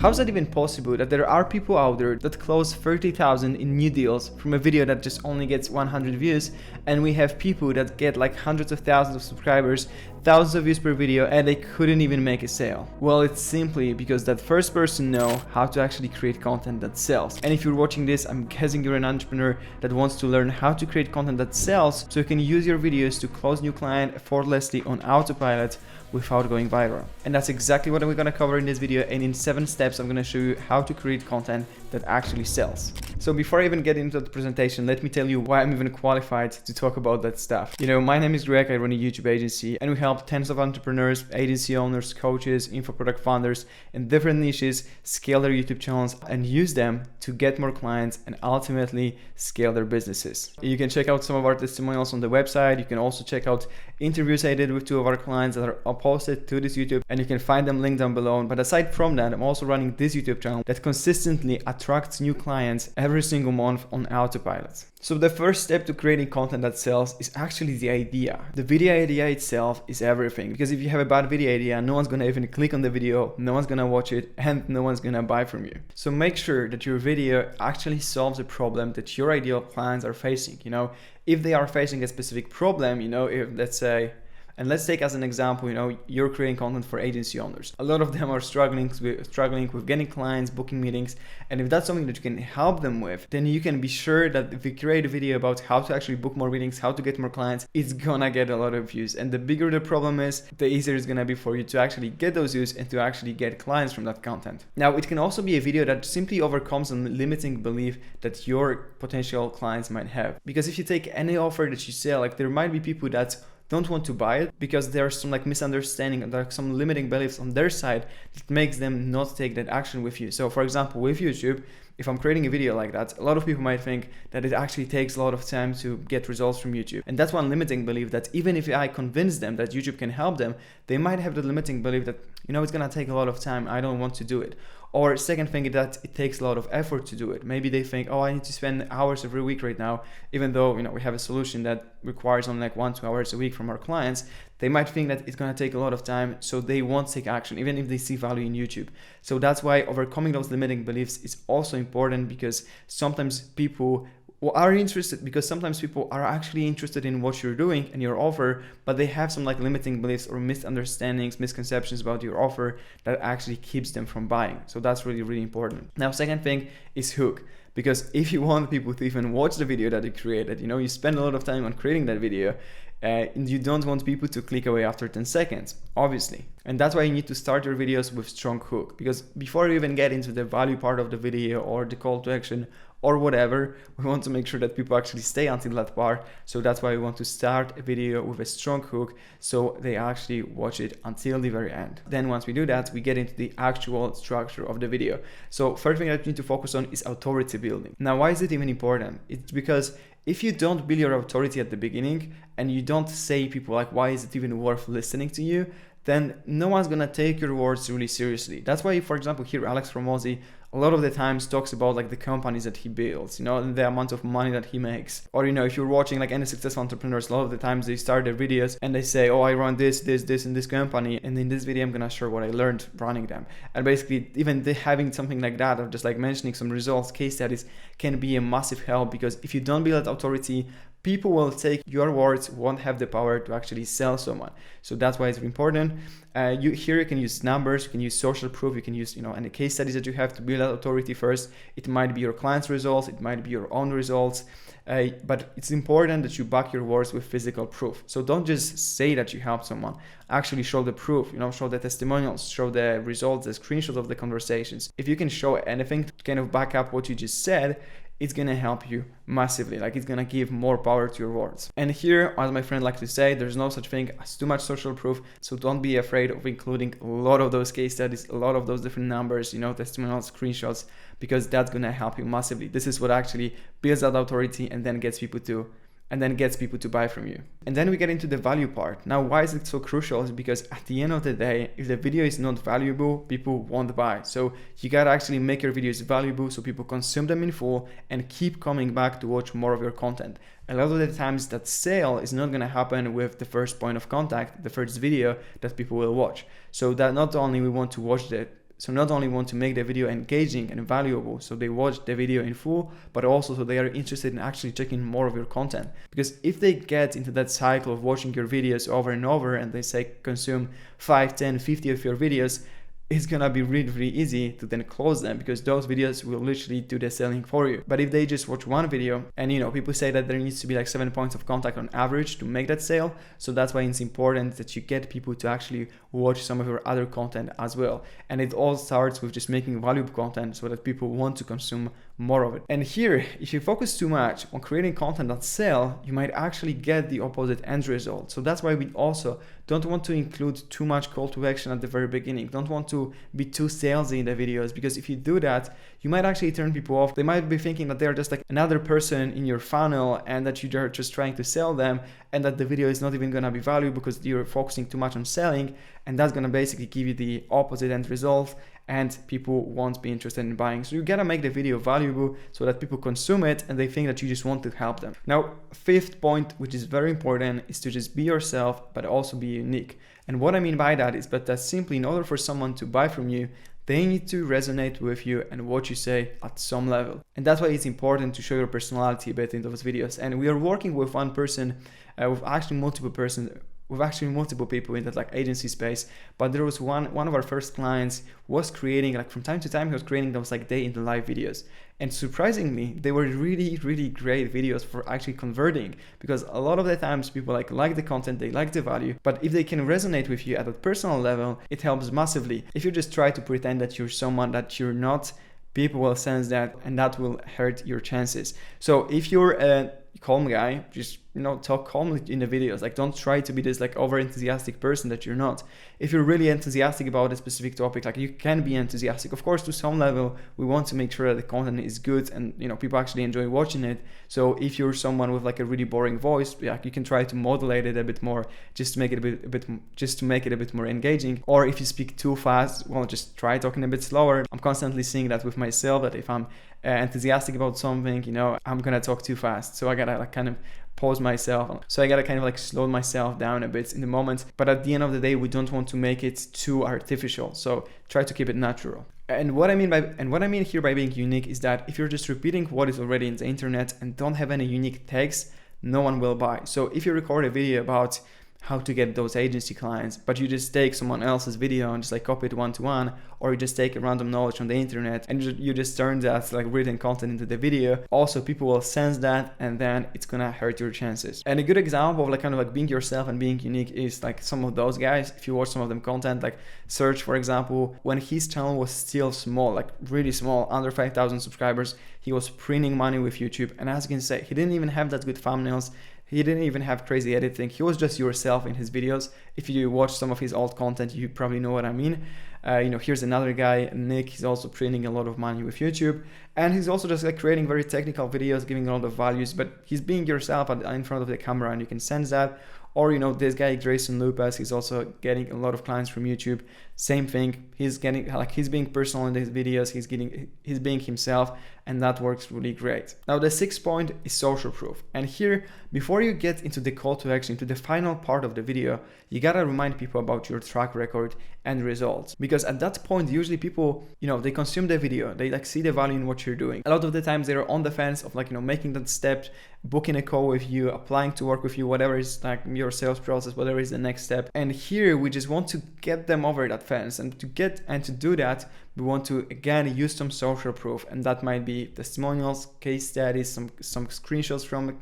How's that even possible that there are people out there that close 30,000 in new deals from a video that just only gets 100 views, and we have people that get like hundreds of thousands of subscribers, thousands of views per video, and they couldn't even make a sale? Well, it's simply because that first person know how to actually create content that sells. And if you're watching this, I'm guessing you're an entrepreneur that wants to learn how to create content that sells so you can use your videos to close new clients effortlessly on autopilot without going viral. And that's exactly what we're gonna cover in this video, and in 7 steps I'm gonna show you how to create content that actually sells. So before I even get into the presentation, let me tell you why I'm even qualified to talk about that stuff. You know, my name is Greg, I run a YouTube agency, and we help tens of entrepreneurs, agency owners, coaches, info product founders in different niches scale their YouTube channels and use them to get more clients and ultimately scale their businesses. You can check out some of our testimonials on the website. You can also check out interviews I did with 2 of our clients that are posted to this YouTube, and you can find them linked down below. But aside from that, I'm also running this YouTube channel that consistently attracts new clients every single month on autopilot. So the first step to creating content that sells is actually the idea. The video idea itself is everything, because if you have a bad video idea, no one's gonna even click on the video, no one's gonna watch it, and no one's gonna buy from you. So make sure that your video actually solves a problem that your ideal clients are facing. You know, if they are facing a specific problem, you know, if let's say, and let's take as an example, you know, you're creating content for agency owners. A lot of them are struggling with getting clients, booking meetings. And if that's something that you can help them with, then you can be sure that if you create a video about how to actually book more meetings, how to get more clients, it's gonna get a lot of views. And the bigger the problem is, the easier it's gonna be for you to actually get those views and to actually get clients from that content. Now, it can also be a video that simply overcomes a limiting belief that your potential clients might have. Because if you take any offer that you sell, like there might be people that don't want to buy it because there's some like misunderstanding and there are some limiting beliefs on their side that makes them not take that action with you. So for example, with YouTube, if I'm creating a video like that, a lot of people might think that it actually takes a lot of time to get results from YouTube. And that's one limiting belief, that even if I convince them that YouTube can help them, they might have the limiting belief that, you know, it's gonna take a lot of time, I don't want to do it. Or second thing is that it takes a lot of effort to do it. Maybe they think, oh, I need to spend hours every week right now, even though, you know, we have a solution that requires only like 1-2 hours a week from our clients. They might think that it's gonna take a lot of time, so they won't take action, even if they see value in YouTube. So that's why overcoming those limiting beliefs is also important, because sometimes people are interested, because sometimes people are actually interested in what you're doing and your offer, but they have some like limiting beliefs or misunderstandings, misconceptions about your offer that actually keeps them from buying. So that's really, really important. Now, second thing is hook. Because if you want people to even watch the video that you created, you know, you spend a lot of time on creating that video, and you don't want people to click away after 10 seconds, obviously. And that's why you need to start your videos with strong hook, because before you even get into the value part of the video or the call to action or whatever, we want to make sure that people actually stay until that part. So that's why we want to start a video with a strong hook so they actually watch it until the very end. Then once we do that, we get into the actual structure of the video. So first thing that you need to focus on is authority building. Now, why is it even important? It's because if you don't build your authority at the beginning and you don't say people like, why is it even worth listening to you? Then no one's gonna take your words really seriously. That's why, for example, here Alex from Aussie a lot of the times talks about like the companies that he builds, you know, and the amount of money that he makes. Or, you know, if you're watching like any successful entrepreneurs, a lot of the times they start their videos and they say, oh, I run this in this company, and in this video I'm gonna share what I learned running them. And basically even having something like that, or just like mentioning some results, case studies, can be a massive help, because if you don't build that authority, people will take your words, won't have the power to actually sell someone. So that's why it's important. You can use numbers, you can use social proof, you can use, you know, and the case studies that you have to build that authority first. It might be your clients' results, it might be your own results, but it's important that you back your words with physical proof. So don't just say that you help someone, actually show the proof, you know, show the testimonials, show the results, the screenshots of the conversations. If you can show anything to kind of back up what you just said, it's gonna help you massively. Like, it's gonna give more power to your words. And here, as my friend likes to say, there's no such thing as too much social proof. So don't be afraid of including a lot of those case studies, a lot of those different numbers, you know, testimonials, screenshots, because that's gonna help you massively. This is what actually builds that authority and then gets people to buy from you. And then we get into the value part. Now, why is it so crucial? Is because at the end of the day, if the video is not valuable, people won't buy. So you gotta actually make your videos valuable so people consume them in full and keep coming back to watch more of your content. A lot of the times that sale is not gonna happen with the first point of contact, the first video that people will watch. So that not only we want to watch the So not only want to make the video engaging and valuable, so they watch the video in full, but also so they are interested in actually checking more of your content. Because if they get into that cycle of watching your videos over and over, and they say consume 5, 10, 50 of your videos, it's gonna be really, really easy to then close them, because those videos will literally do the selling for you. But if they just watch one video, and people say that there needs to be like 7 points of contact on average to make that sale, so that's why it's important that you get people to actually watch some of your other content as well. And it all starts with just making valuable content so that people want to consume more of it. And here, if you focus too much on creating content that sell, you might actually get the opposite end result. So that's why we also don't want to include too much call to action at the very beginning. Don't want to be too salesy in the videos, because if you do that, you might actually turn people off. They might be thinking that they're just like another person in your funnel, and that you're just trying to sell them, and that the video is not even gonna be valuable because you're focusing too much on selling, and that's gonna basically give you the opposite end result, and people won't be interested in buying. So you gotta make the video valuable so that people consume it and they think that you just want to help them. Now, fifth point, which is very important, is to just be yourself, but also be unique. And what I mean by that is that simply in order for someone to buy from you, they need to resonate with you and what you say at some level. And that's why it's important to show your personality a bit in those videos. And we are working with one person, with actually multiple people in that like agency space. But there was one of our first clients was creating, like from time to time, he was creating those like day in the life videos. And surprisingly, they were really, really great videos for actually converting, because a lot of the times people like the content, they like the value, but if they can resonate with you at a personal level, it helps massively. If you just try to pretend that you're someone that you're not, people will sense that, and that will hurt your chances. So if you're a calm guy, just talk calmly in the videos. Like, don't try to be this like over enthusiastic person that you're not. If you're really enthusiastic about a specific topic, like you can be enthusiastic. Of course, to some level, we want to make sure that the content is good and people actually enjoy watching it. So if you're someone with like a really boring voice, you can try to modulate it a bit more, just to make it a bit more engaging. Or if you speak too fast, well, just try talking a bit slower. I'm constantly seeing that with myself, that if I'm enthusiastic about something, I'm gonna talk too fast. So I gotta like kind of pause myself. So I gotta kind of like slow myself down a bit in the moment. But at the end of the day, we don't want to make it too artificial. So try to keep it natural. And what I mean here by being unique is that if you're just repeating what is already in the internet and don't have any unique tags, no one will buy. So if you record a video about how to get those agency clients, but you just take someone else's video and just like copy it one-to-one, or you just take a random knowledge on the internet and you just turn that like written content into the video, also people will sense that, and then it's gonna hurt your chances. And a good example of like kind of like being yourself and being unique is like some of those guys. If you watch some of them content, like Serge, for example, when his channel was still small, like really small, under 5,000 subscribers, he was printing money with YouTube. And as you can say, he didn't even have that good thumbnails. He didn't even have crazy editing. He was just yourself in his videos. If you watch some of his old content, you probably know what I mean. Here's another guy, Nick. He's also printing a lot of money with YouTube, and he's also just like creating very technical videos, giving a lot of values. But he's being yourself in front of the camera, and you can sense that. Or this guy Grayson Lupus, he's also getting a lot of clients from YouTube. Same thing. He's being personal in his videos. He's being himself, and that works really great. Now the sixth point is social proof. And here, before you get into the call to action, to the final part of the video, you gotta remind people about your track record and results. Because at that point, usually people, they consume the video, they like see the value in what you're doing. A lot of the times they're on the fence of like, making that step, booking a call with you, applying to work with you, whatever is like your sales process, whatever is the next step. And here we just want to get them over that fence, and to do that, we want to again use some social proof, and that might be testimonials, case studies, some screenshots from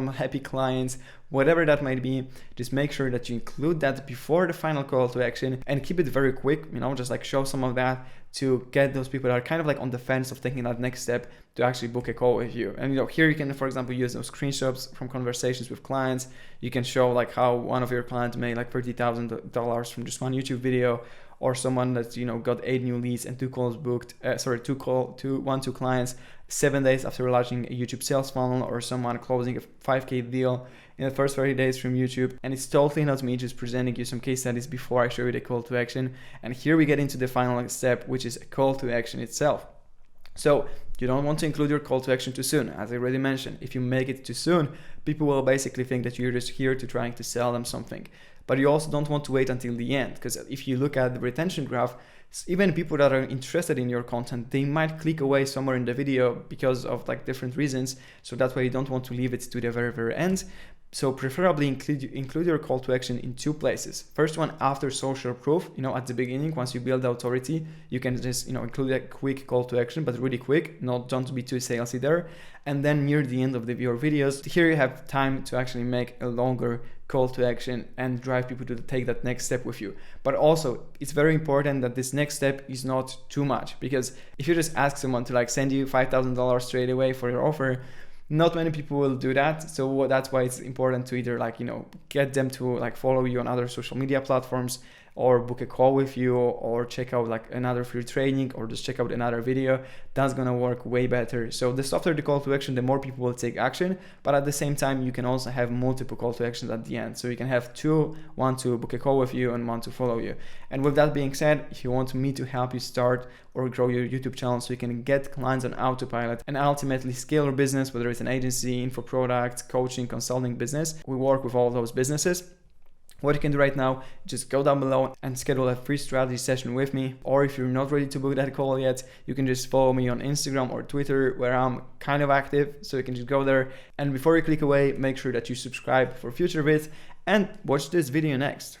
happy clients, whatever that might be. Just make sure that you include that before the final call to action, and keep it very quick, just like show some of that to get those people that are kind of like on the fence of taking that next step to actually book a call with you. And here you can, for example, use those screenshots from conversations with clients. You can show like how one of your clients made like $30,000 from just one YouTube video, or someone that's got 8 new leads and 2 calls booked, two clients 7 days after launching a YouTube sales funnel, or someone closing a 5K deal in the first 30 days from YouTube. And it's totally not me just presenting you some case studies before I show you the call to action. And here we get into the final step, which is a call to action itself. So you don't want to include your call to action too soon. As I already mentioned, if you make it too soon, people will basically think that you're just here to trying to sell them something. but you also don't want to wait until the end, because if you look at the retention graph, even people that are interested in your content, they might click away somewhere in the video because of like different reasons. So that's why you don't want to leave it to the very end. So preferably include your call to action in 2 places. First one, after social proof, at the beginning, once you build authority, you can just, include a quick call to action, but really quick, don't be too salesy there. And then near the end of your videos, here you have time to actually make a longer call to action and drive people to take that next step with you. But also, it's very important that this next step is not too much, because if you just ask someone to like send you $5,000 straight away for your offer, not many people will do that. So that's why it's important to either get them to follow you on other social media platforms, or book a call with you, or check out another free training, or just check out another video. That's gonna work way better. So the softer the call to action, the more people will take action. But at the same time, you can also have multiple call to actions at the end. So you can have 2, one to book a call with you and one to follow you. And with that being said, if you want me to help you start or grow your YouTube channel so you can get clients on autopilot and ultimately scale your business, whether it's an agency, info product, coaching, consulting business, we work with all those businesses. What you can do right now, just go down below and schedule a free strategy session with me. Or if you're not ready to book that call yet, you can just follow me on Instagram or Twitter, where I'm kind of active. So you can just go there. And before you click away, make sure that you subscribe for future vids and watch this video next.